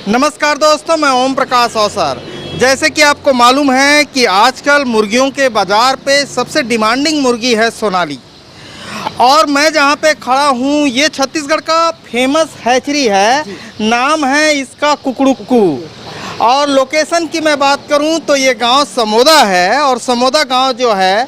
नमस्कार दोस्तों, मैं ओम प्रकाश अवसर। जैसे कि आपको मालूम है कि आजकल मुर्गियों के बाज़ार पे सबसे डिमांडिंग मुर्गी है सोनाली। और मैं जहाँ पे खड़ा हूँ ये छत्तीसगढ़ का फेमस हैचरी है, नाम है इसका कुकड़ुक्कू। और लोकेशन की मैं बात करूँ तो ये गांव समोदा है। और समोदा गांव जो है,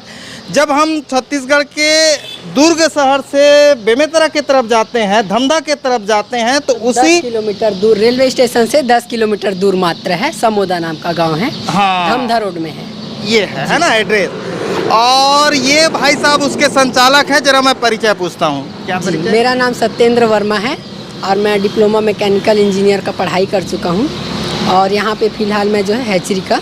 जब हम छत्तीसगढ़ के दुर्ग शहर से बेमेतरा की तरफ जाते हैं, धमधा के तरफ जाते हैं, तो उसी 10 किलोमीटर दूर रेलवे स्टेशन से 10 किलोमीटर दूर मात्र है। समोदा नाम का गांव है। हाँ, धमधा रोड में है। ये है ना एड्रेस। और ये भाई साहब उसके संचालक हैं। जरा मैं परिचय पूछता हूँ, क्या परिचय? मेरा नाम सत्येंद्र वर्मा है और मैं डिप्लोमा मैकेनिकल इंजीनियर का पढ़ाई कर चुका हूँ और यहाँ पे फिलहाल मैं जो है हैचरी का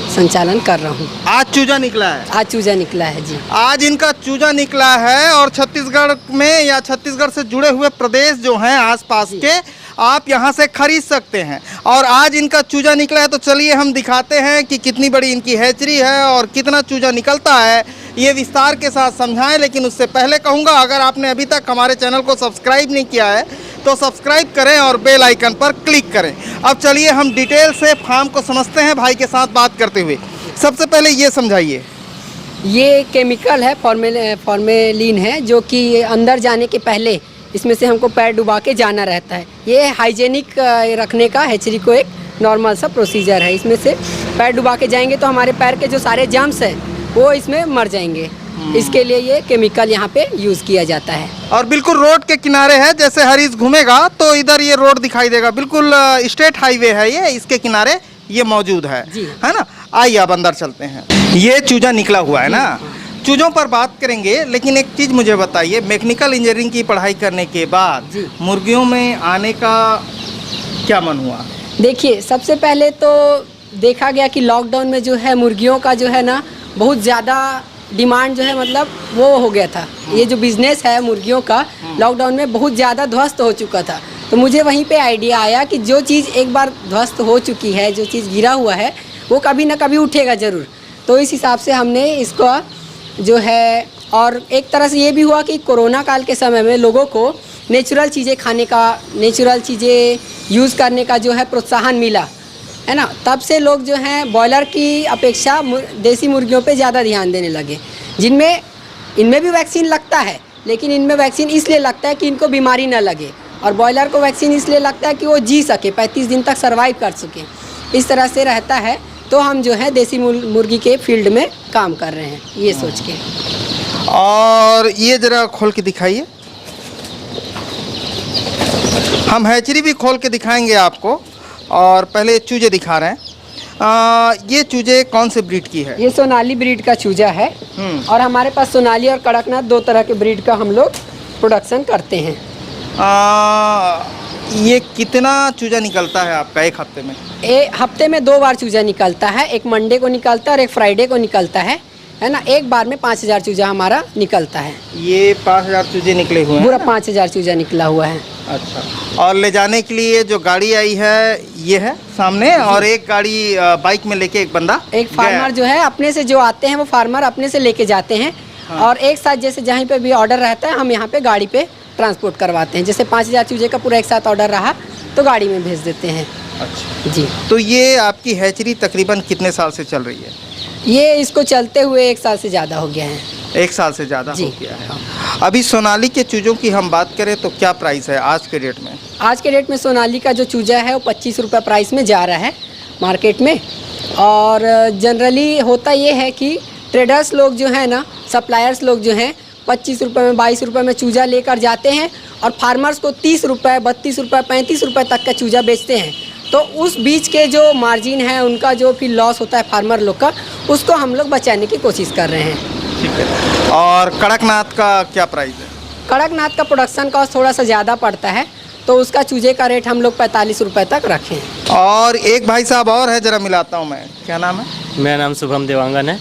संचालन कर रहा हूँ। आज चूजा निकला है। आज चूजा निकला है जी। आज इनका चूजा निकला है। और छत्तीसगढ़ में या छत्तीसगढ़ से जुड़े हुए प्रदेश जो हैं आसपास के, आप यहाँ से खरीद सकते हैं। और आज इनका चूजा निकला है, तो चलिए हम दिखाते हैं कि कितनी बड़ी इनकी हैचरी है और कितना चूजा निकलता है, ये विस्तार के साथ समझाएं। लेकिन उससे पहले कहूँगा, अगर आपने अभी तक हमारे चैनल को सब्सक्राइब नहीं किया है तो सब्सक्राइब करें और बेल आइकन पर क्लिक करें। अब चलिए हम डिटेल से फार्म को समझते हैं भाई के साथ बात करते हुए। सबसे पहले ये समझाइए। ये केमिकल है, फॉर्मेलिन है, जो कि अंदर जाने के पहले इसमें से हमको पैर डुबा के जाना रहता है। ये हाइजेनिक रखने का हैचरी को एक नॉर्मल सा प्रोसीजर है। इसमें से पैर डुबा के जाएंगे तो हमारे पैर के जो सारे जर्म्स हैं वो इसमें मर जाएंगे। इसके लिए ये केमिकल यहाँ पे यूज़ किया जाता है। और बिल्कुल रोड के किनारे है। जैसे हरीश घूमेगा तो इधर ये रोड दिखाई देगा, बिल्कुल स्टेट हाईवे है ये, इसके किनारे ये मौजूद है ना। आइए अब अंदर चलते हैं। ये चूजा निकला हुआ है ना। चूजों पर बात करेंगे, लेकिन एक चीज़ मुझे बताइए, मैकेनिकल इंजीनियरिंग की पढ़ाई करने के बाद मुर्गियों में आने का क्या मन हुआ? देखिए, सबसे पहले तो देखा गया कि लॉकडाउन में जो है मुर्गियों का जो है ना बहुत ज़्यादा डिमांड जो है, मतलब वो हो गया था। ये जो बिज़नेस है मुर्गियों का लॉकडाउन में बहुत ज़्यादा ध्वस्त हो चुका था। तो मुझे वहीं पे आइडिया आया कि जो चीज़ एक बार ध्वस्त हो चुकी है, जो चीज़ गिरा हुआ है, वो कभी ना कभी उठेगा ज़रूर। तो इस हिसाब से हमने इसको जो है, और एक तरह से ये भी हुआ कि कोरोना काल के समय में लोगों को नेचुरल चीज़ें खाने का, नेचुरल चीज़ें यूज़ करने का जो है प्रोत्साहन मिला है ना। तब से लोग जो हैं बॉयलर की अपेक्षा देसी मुर्गियों पे ज़्यादा ध्यान देने लगे, जिनमें इनमें भी वैक्सीन लगता है, लेकिन इनमें वैक्सीन इसलिए लगता है कि इनको बीमारी ना लगे, और बॉयलर को वैक्सीन इसलिए लगता है कि वो जी सके, 35 दिन तक सर्वाइव कर सके। इस तरह से रहता है। तो हम जो है देसी मुर्गी के फील्ड में काम कर रहे हैं ये सोच के। और ये ज़रा खोल के दिखाइए। हम हैचरी भी खोल के दिखाएंगे आपको। और पहले चूजे दिखा रहे हैं। ये चूजे कौन से ब्रीड की है? ये सोनाली ब्रीड का चूजा है। और हमारे पास सोनाली और कड़कनाथ दो तरह के ब्रीड का हम लोग प्रोडक्शन करते हैं। ये कितना चूजा निकलता है आपका एक हफ्ते में? हफ्ते में 2 बार चूजा निकलता है। एक मंडे को निकलता है और एक फ्राइडे को निकलता है ना। एक बार में 5000 चूजा हमारा निकलता है। ये 5000 चूजे निकले हुए हैं? पूरा 5000 चूजा निकला हुआ है। अच्छा। और ले जाने के लिए जो गाड़ी आई है ये है सामने, और एक गाड़ी बाइक में लेके एक बंदा, एक फार्मर जो है अपने से जो आते हैं वो फार्मर अपने से लेके जाते हैं। और एक साथ जैसे जहाँ पे भी ऑर्डर रहता है हम यहाँ पे गाड़ी पे ट्रांसपोर्ट करवाते हैं। जैसे 5000 चूजे का पूरा एक साथ ऑर्डर रहा तो गाड़ी में भेज देते हैं। अच्छा जी। तो ये आपकी हैचरी तकरीबन कितने साल से चल रही है? ये इसको चलते हुए 1 साल से ज़्यादा हो गया है। 1 साल से ज़्यादा हो गया है। अभी सोनाली के चूजों की हम बात करें तो क्या प्राइस है आज के डेट में? आज के डेट में सोनाली का जो चूजा है वो 25 रुपये प्राइस में जा रहा है मार्केट में। और जनरली होता ये है कि ट्रेडर्स लोग जो है ना, सप्लायर्स लोग जो हैं 25 रुपये में, 22 रुपये में चूजा लेकर जाते हैं और फार्मर्स को 30 रुपये, 32 रुपये, 35 रुपये तक का चूजा बेचते हैं। तो उस बीच के जो मार्जिन है उनका जो फिर लॉस होता है फार्मर लोग का, उसको हम लोग बचाने की कोशिश कर रहे हैं। ठीक है। और कड़कनाथ का क्या प्राइस है? कड़कनाथ का प्रोडक्शन कॉस्ट थोड़ा सा ज़्यादा पड़ता है, तो उसका चूजे का रेट हम लोग 45 रुपये तक रखे हैं। और एक भाई साहब और है, ज़रा मिलाता हूँ मैं। क्या नाम है? मेरा नाम शुभम देवांगन है।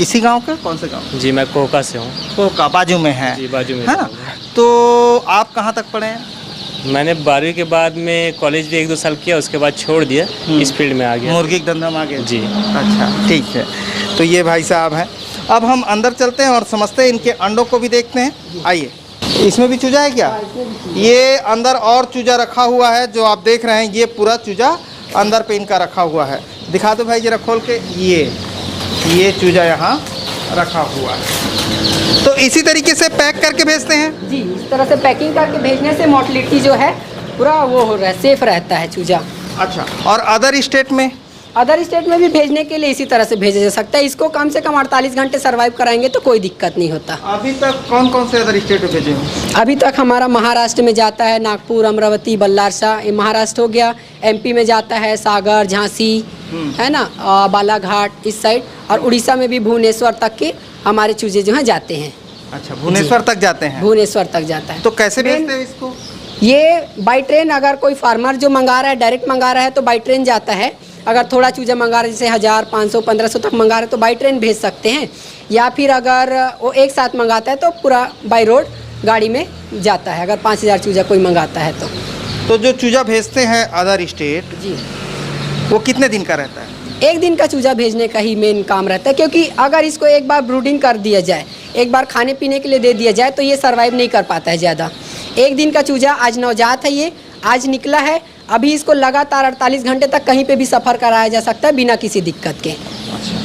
इसी गांव का? कौन से गांव? जी, मैं कोका से हूँ। कोका बाजू में है? जी, बाजू में है ना। तो आप कहाँ तक पढ़े हैं? मैंने 12वीं के बाद में कॉलेज भी 1-2 साल किया, उसके बाद छोड़ दिया, इस फील्ड में आ गया। मुर्गी के धंधा में आ गए? जी। अच्छा, ठीक है। तो ये भाई साहब हैं। अब हम अंदर चलते हैं और समझते हैं, इनके अंडों को भी देखते हैं। आइए। इसमें भी चूजा है क्या? ये अंदर और चूजा रखा हुआ है जो आप देख रहे हैं, ये पूरा चूजा अंदर पे इनका रखा हुआ है। दिखा दो भाई जरा खोल के, ये चूजा यहाँ रखा हुआ है। तो इसी तरीके से पैक करके भेजते हैं जी। इस तरह से पैकिंग करके भेजने से मोर्टलिटी जो है पूरा वो हो रहा है, सेफ रहता है चूजा। अच्छा, और अदर स्टेट में? अदर स्टेट में भी भेजने के लिए इसी तरह से भेजा जा सकता है। इसको कम से कम 48 घंटे सर्वाइव कराएंगे तो कोई दिक्कत नहीं होता। अभी तक कौन कौन से अदर स्टेट में भेजे हैं? अभी तक हमारा महाराष्ट्र में जाता है, नागपुर, अमरावती, बल्लारसा, ये महाराष्ट्र हो गया। एमपी में जाता है सागर, झांसी, है ना, बालाघाट इस साइड, और उड़ीसा में भी भुवनेश्वर तक के हमारे चूजे जो हैं जाते हैं। अच्छा, भुवनेश्वर तक जाते हैं? भुवनेश्वर तक जाता है। तो कैसे भेजते हैं इसको? ये बाई ट्रेन, अगर कोई फार्मर जो मंगा रहा है, डायरेक्ट मंगा रहा है तो बाई ट्रेन जाता है। अगर थोड़ा चूजा मंगा रहा है, जैसे 1000, 500, 1500 तक मंगा रहे हैं तो बाई ट्रेन भेज सकते हैं। या फिर अगर वो एक साथ मंगाता है तो पूरा बाई रोड गाड़ी में जाता है, अगर 5000 चूजा कोई मंगाता है तो। तो जो चूजा भेजते हैं अदर स्टेट, जी, वो कितने दिन का रहता है? एक दिन का चूजा भेजने का ही मेन काम रहता है, क्योंकि अगर इसको एक बार ब्रूडिंग कर दिया जाए, एक बार खाने पीने के लिए दे दिया जाए तो ये सर्वाइव नहीं कर पाता है ज़्यादा। एक दिन का चूजा, आज नवजात है, ये आज निकला है, अभी इसको लगातार 48 घंटे तक कहीं पे भी सफ़र कराया जा सकता है बिना किसी दिक्कत के।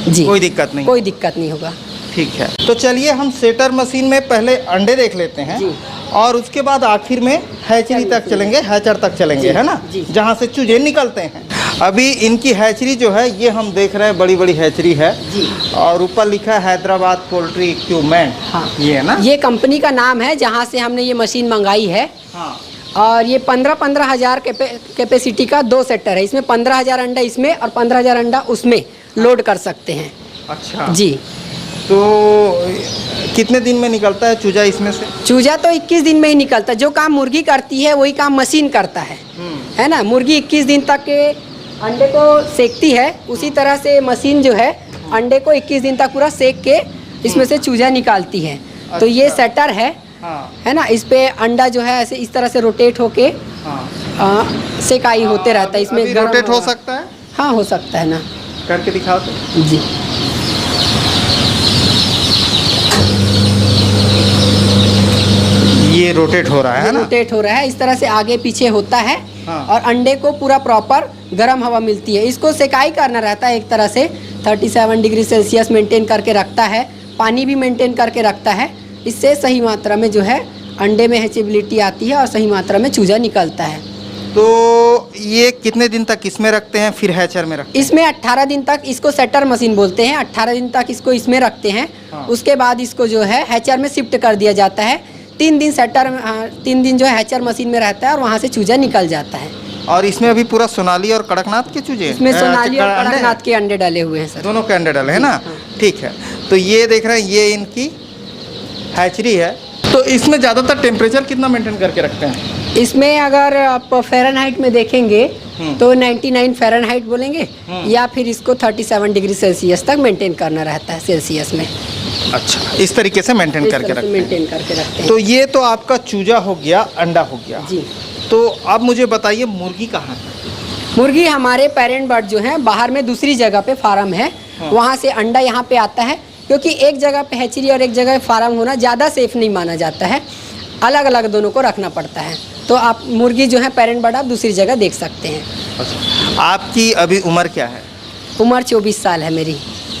जी, कोई दिक्कत नहीं? कोई दिक्कत नहीं होगा। ठीक है, तो चलिए हम सेटर मशीन में पहले अंडे देख लेते हैं जी। और उसके बाद आखिर में हैचरी तक चलेंगे, हैचर तक चलेंगे, है ना, जी। जहाँ से चूजे निकलते हैं। अभी इनकी हैचरी जो है ये हम देख रहे हैं, बड़ी बड़ी हैचरी है जी। और ऊपर लिखा है हैदराबाद पोल्ट्री इक्विपमेंट। हाँ, ये है ना? ये कंपनी का नाम है जहाँ से हमने ये मशीन मंगाई है। हाँ। और ये 15-15 हज़ार कैपेसिटी का 2 सेक्टर है। इसमें 15,000 अंडा इसमें और 15,000 अंडा उसमें लोड कर सकते हैं। अच्छा जी। तो कितने दिन में निकलता है चूजा इसमें से? चूजा तो 21 दिन में ही निकलता है। जो काम मुर्गी करती है वही काम मशीन करता है ना। मुर्गी 21 दिन तक के अंडे को सेकती है, उसी तरह से मशीन जो है अंडे को 21 दिन तक पूरा सेक के इसमें से चूजा निकालती है। तो ये अच्छा। सेटर है, हाँ। है ना। इस पे अंडा जो है ऐसे इस तरह से रोटेट होके हाँ। सेकाई होते रहता है। इसमें गर्म रोटेट हो हवा- सकता है? हाँ, हो सकता है ना। करके दिखाओ तो। जी। ये रोटेट हो रहा है ना? रोटेट हो रहा है, इस तरह से आगे पीछे होता है। हाँ। और अंडे को पूरा प्रॉपर गर्म हवा मिलती है। इसको सेकाई करना रहता है, एक तरह से 37 डिग्री सेल्सियस मेंटेन करके रखता है, पानी भी मेंटेन करके रखता है। इससे सही मात्रा में जो है अंडे में हैचेबिलिटी आती है और सही मात्रा में चूजा निकलता है। तो ये कितने दिन तक इसमें रखते हैं, फिर हैचर में रखते हैं? इसमें 18 दिन तक, इसको सेटर मशीन बोलते हैं, 18 दिन तक इसको इसमें रखते हैं। हाँ। उसके बाद इसको जो है हैचर में शिफ्ट कर दिया जाता है। 3 दिन सेटर में, 3 दिन जो है हैचर मशीन में रहता है और वहाँ से चूजा निकल जाता है। और इसमें अभी पूरा सोनाली और कड़कनाथ के चूजे हैं? इसमें सोनाली और अंडे हैं? कड़कनाथ के अंडे डाले हुए हैं सर। दोनों के अंडे डाले हैं ना? ठीक है, तो ये देख रहे हैं, ये इनकी हैचरी है। तो इसमें ज़्यादातर टेम्परेचर कितना मेंटेन करके रखते हैं? इसमें अगर आप फ़ारेनहाइट में देखेंगे तो 99 फ़ारेनहाइट बोलेंगे, या फिर इसको 37 डिग्री सेल्सियस तक मेंटेन करना रहता है सेल्सियस में। अच्छा, इस तरीके से मेंटेन इस करके तरह से रखते हैं। मेंटेन करके रखते हैं। तो ये तो आपका चूजा हो गया, अंडा हो गया। जी। तो अब मुझे बताइए मुर्गी कहाँ है? मुर्गी हमारे पेरेंट बर्ड जो है बाहर में दूसरी जगह पे फार्म है, वहाँ से अंडा यहाँ पे आता है। क्योंकि एक जगह पे हैचरी और एक जगह फार्म होना ज़्यादा सेफ नहीं माना जाता है, अलग अलग दोनों को रखना पड़ता है। तो आप मुर्गी जो है पेरेंट बर्ड आप दूसरी जगह देख सकते हैं। अच्छा, आपकी अभी उम्र क्या है? उम्र 24 साल है मेरी।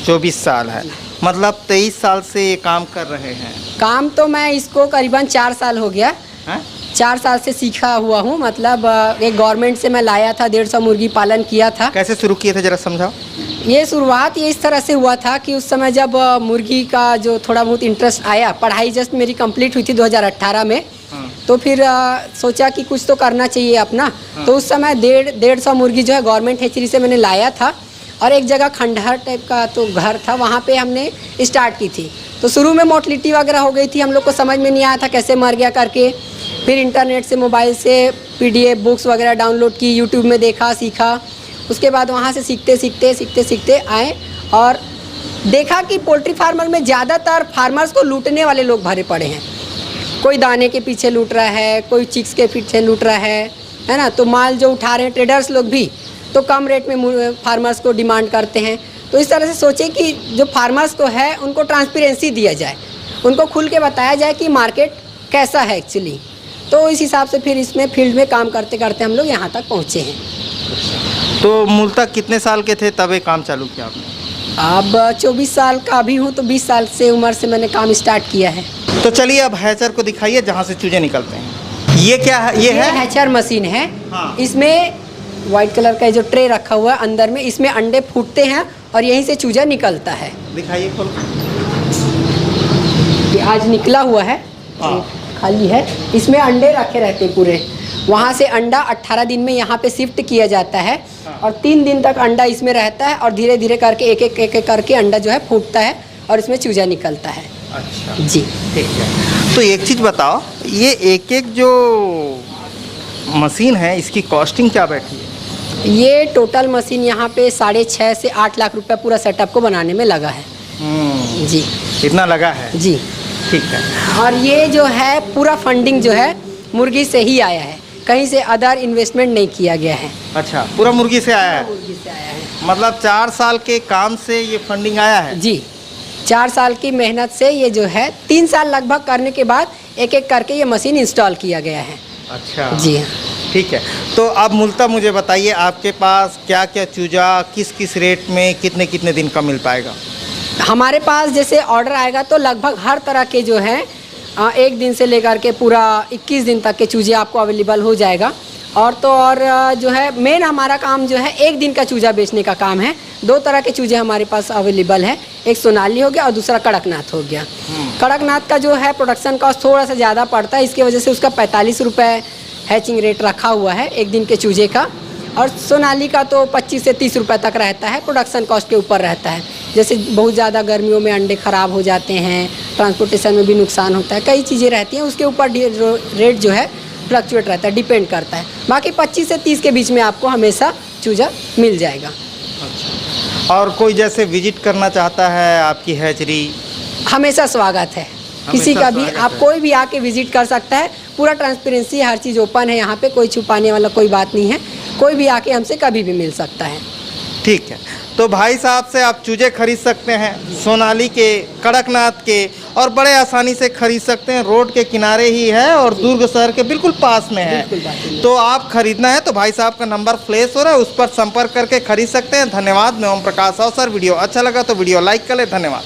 24 साल है, मतलब 23 साल से ये काम कर रहे हैं? काम तो मैं इसको करीबन 4 साल हो गया, हैं? 4 साल से सीखा हुआ हूँ। मतलब एक गवर्नमेंट से मैं लाया था, 150 मुर्गी पालन किया था। कैसे शुरू किए थे, जरा समझाओ। ये शुरुआत ये इस तरह से हुआ था कि उस समय जब मुर्गी का जो थोड़ा बहुत इंटरेस्ट आया, पढ़ाई जस्ट मेरी कंप्लीट हुई थी 2018 में, तो फिर सोचा कि कुछ तो करना चाहिए अपना। तो उस समय 150 मुर्गी जो है गवर्नमेंट हैचरी से मैंने लाया था, और एक जगह खंडहर टाइप का तो घर था, वहाँ पे हमने स्टार्ट की थी। तो शुरू में मोर्टलिटी वगैरह हो गई थी, हम लोग को समझ में नहीं आया था कैसे मर गया करके। फिर इंटरनेट से, मोबाइल से PDF बुक्स वगैरह डाउनलोड की, यूट्यूब में देखा, सीखा। उसके बाद वहाँ से सीखते आए और देखा कि पोल्ट्री फार्मर में ज़्यादातर फार्मर्स को लूटने वाले लोग भरे पड़े हैं। कोई दाने के पीछे लूट रहा है, कोई चिक्स के पीछे लूट रहा है ना। तो माल जो उठा रहे हैं ट्रेडर्स लोग भी, तो कम रेट में फार्मर्स को डिमांड करते हैं। तो इस तरह से सोचे कि जो फार्मर्स को है उनको ट्रांसपेरेंसी दिया जाए, उनको खुल के बताया जाए कि मार्केट कैसा है एक्चुअली। तो इस हिसाब से फिर इसमें फील्ड में काम करते करते हम लोग यहाँ तक पहुँचे हैं। तो मूलतः कितने साल के थे तब ये काम चालू किया आपने? अब 24 साल का भी हूँ, तो 20 साल से उम्र से मैंने काम स्टार्ट किया है। तो चलिए अब हैचर को दिखाइए जहाँ से चूजे निकलते हैं। ये क्या है? ये है हैचर मशीन है। हाँ। इसमें वाइट कलर का जो ट्रे रखा हुआ है, अंदर में इसमें अंडे फूटते हैं और यहीं से चूजा निकलता है। दिखाइए खोल। ये आज निकला हुआ है, हाँ। खाली है। इसमें अंडे रखे रहते हैं पूरे। वहाँ से अंडा 18 दिन में यहाँ पे शिफ्ट किया जाता है और 3 दिन तक अंडा इसमें रहता है और धीरे धीरे करके एक एक करके अंडा जो है फूटता है और इसमें चूजा निकलता है। अच्छा जी ठीक है। तो एक चीज़ बताओ, ये एक एक जो मशीन है इसकी कॉस्टिंग क्या बैठी है? ये टोटल मशीन यहाँ पे 6.5 से 8 लाख रुपए पूरा सेटअप को बनाने में लगा है। जी इतना लगा है? जी ठीक है। और ये जो है पूरा फंडिंग जो है मुर्गी से ही आया है, कहीं से अदर इन्वेस्टमेंट नहीं किया गया है। अच्छा, पूरा मुर्गी से आया है? मुर्गी से आया है। मतलब 4 साल के काम से ये फंडिंग आया है? जी 4 साल की मेहनत से ये जो है 3 साल लगभग करने के बाद एक एक करके ये मशीन इंस्टॉल किया गया है। अच्छा जी हाँ। ठीक है। तो अब मूलतः मुझे बताइए आपके पास क्या क्या चूजा किस किस रेट में कितने कितने दिन का मिल पाएगा? हमारे पास जैसे ऑर्डर आएगा तो लगभग हर तरह के जो है 1 दिन से लेकर के पूरा 21 दिन तक के चूजे आपको अवेलेबल हो जाएगा। और तो और जो है मेन हमारा काम जो है 1 दिन का चूजा बेचने का काम है। 2 तरह के चूजे हमारे पास अवेलेबल है, एक सोनाली हो गया और दूसरा कड़कनाथ हो गया। कड़कनाथ का जो है प्रोडक्शन कॉस्ट थोड़ा सा ज़्यादा पड़ता है, इसकी वजह से उसका 45 रुपये हैचिंग रेट रखा हुआ है 1 दिन के चूजे का। और सोनाली का तो 25 से 30 रुपये तक रहता है, प्रोडक्शन कॉस्ट के ऊपर रहता है। जैसे बहुत ज़्यादा गर्मियों में अंडे ख़राब हो जाते हैं, ट्रांसपोर्टेशन में भी नुकसान होता है, कई चीज़ें रहती हैं, उसके ऊपर रेट जो है फ्लक्चुएट रहता है, डिपेंड करता है। बाकी 25 से 30 के बीच में आपको हमेशा चूजा मिल जाएगा। और कोई जैसे विजिट करना चाहता है आपकी हैचरी? हमेशा स्वागत है, किसी का भी, आप कोई भी आके विजिट कर सकता है। पूरा ट्रांसपेरेंसी, हर चीज़ ओपन है यहाँ पे, कोई छुपाने वाला कोई बात नहीं है। कोई भी आके हमसे कभी भी मिल सकता है। ठीक है। तो भाई साहब से आप चूजे खरीद सकते हैं, सोनाली के, कड़कनाथ के, और बड़े आसानी से खरीद सकते हैं। रोड के किनारे ही है और दुर्ग शहर के बिल्कुल पास में है। तो आप खरीदना है तो भाई साहब का नंबर फ्लैश हो रहा है, उस पर संपर्क करके खरीद सकते हैं। धन्यवाद। मैं ओम प्रकाश अवसर। वीडियो अच्छा लगा तो वीडियो लाइक कर ले। धन्यवाद।